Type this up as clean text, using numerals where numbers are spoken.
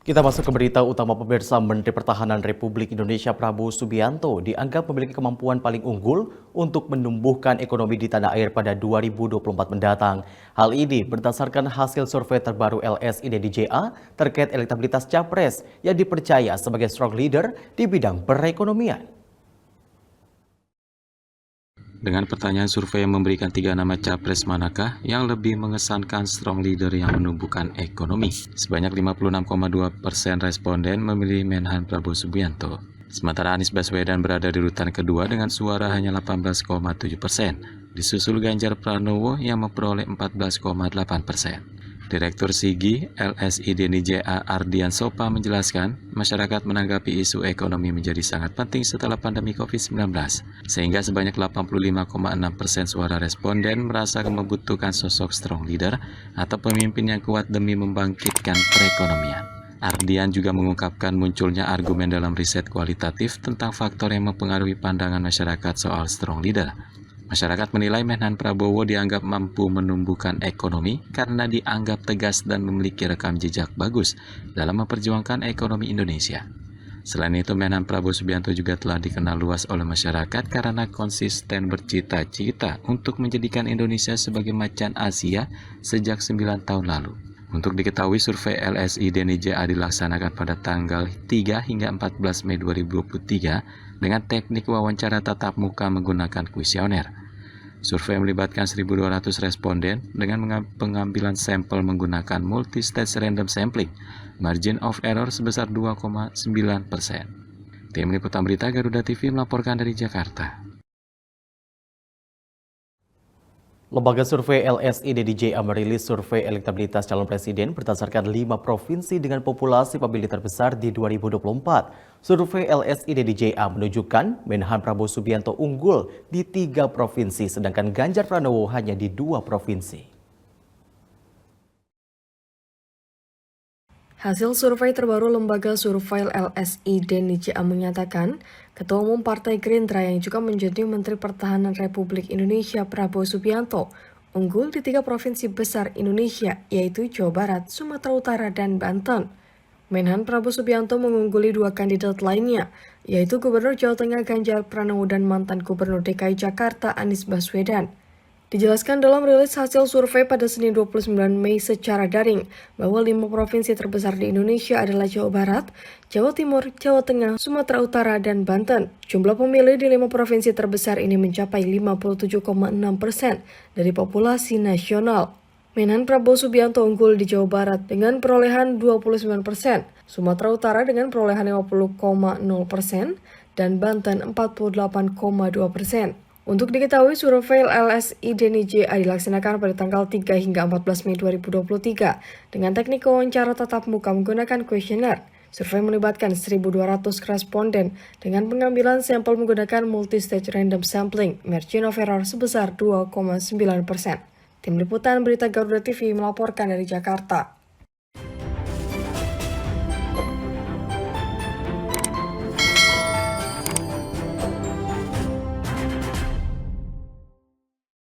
Kita masuk ke berita utama pemirsa. Menteri Pertahanan Republik Indonesia Prabowo Subianto dianggap memiliki kemampuan paling unggul untuk menumbuhkan ekonomi di tanah air pada 2024 mendatang. Hal ini berdasarkan hasil survei terbaru LSI DJA terkait elektabilitas Capres yang dipercaya sebagai strong leader di bidang perekonomian. Dengan pertanyaan survei yang memberikan 3 nama capres manakah yang lebih mengesankan strong leader yang menumbuhkan ekonomi, sebanyak 56,2% responden memilih Menhan Prabowo Subianto. Sementara Anies Baswedan berada di urutan kedua dengan suara hanya 18,7%, disusul Ganjar Pranowo yang memperoleh 14,8%. Direktur Sigi LSI DJA Ardian Sopa menjelaskan, masyarakat menanggapi isu ekonomi menjadi sangat penting setelah pandemi COVID-19, sehingga sebanyak 85,6% suara responden merasa membutuhkan sosok strong leader atau pemimpin yang kuat demi membangkitkan perekonomian. Ardian juga mengungkapkan munculnya argumen dalam riset kualitatif tentang faktor yang mempengaruhi pandangan masyarakat soal strong leader. Masyarakat menilai Menhan Prabowo dianggap mampu menumbuhkan ekonomi karena dianggap tegas dan memiliki rekam jejak bagus dalam memperjuangkan ekonomi Indonesia. Selain itu, Menhan Prabowo Subianto juga telah dikenal luas oleh masyarakat karena konsisten bercita-cita untuk menjadikan Indonesia sebagai macan Asia sejak 9 tahun lalu. Untuk diketahui, survei LSI DJA dilaksanakan pada tanggal 3 hingga 14 Mei 2023 dengan teknik wawancara tatap muka menggunakan kuesioner. Survei melibatkan 1.200 responden dengan pengambilan sampel menggunakan multi-stage random sampling, margin of error sebesar 2,9%. Tim Liputan Berita Garuda TV melaporkan dari Jakarta. Lembaga survei LSI DJA merilis survei elektabilitas calon presiden berdasarkan 5 provinsi dengan populasi pemilih terbesar di 2024. Survei LSI DJA menunjukkan Menhan Prabowo Subianto unggul di 3 provinsi, sedangkan Ganjar Pranowo hanya di 2 provinsi. Hasil survei terbaru lembaga survei LSI DJA menyatakan, Ketua Umum Partai Gerindra yang juga menjadi Menteri Pertahanan Republik Indonesia Prabowo Subianto unggul di 3 provinsi besar Indonesia, yaitu Jawa Barat, Sumatera Utara, dan Banten. Menhan Prabowo Subianto mengungguli 2 kandidat lainnya, yaitu Gubernur Jawa Tengah Ganjar Pranowo dan mantan Gubernur DKI Jakarta Anies Baswedan. Dijelaskan dalam rilis hasil survei pada Senin 29 Mei secara daring bahwa 5 provinsi terbesar di Indonesia adalah Jawa Barat, Jawa Timur, Jawa Tengah, Sumatera Utara, dan Banten. Jumlah pemilih di 5 provinsi terbesar ini mencapai 57,6% dari populasi nasional. Menhan Prabowo Subianto unggul di Jawa Barat dengan perolehan 29%, Sumatera Utara dengan perolehan 50,0%, dan Banten 48,2%. Untuk diketahui, survei LSI DJA dilaksanakan pada tanggal 3 hingga 14 Mei 2023 dengan teknik wawancara tatap muka menggunakan kuesioner. Survei melibatkan 1.200 responden dengan pengambilan sampel menggunakan multi-stage random sampling, margin of error sebesar 2,9%. Tim Liputan Berita Garuda TV melaporkan dari Jakarta.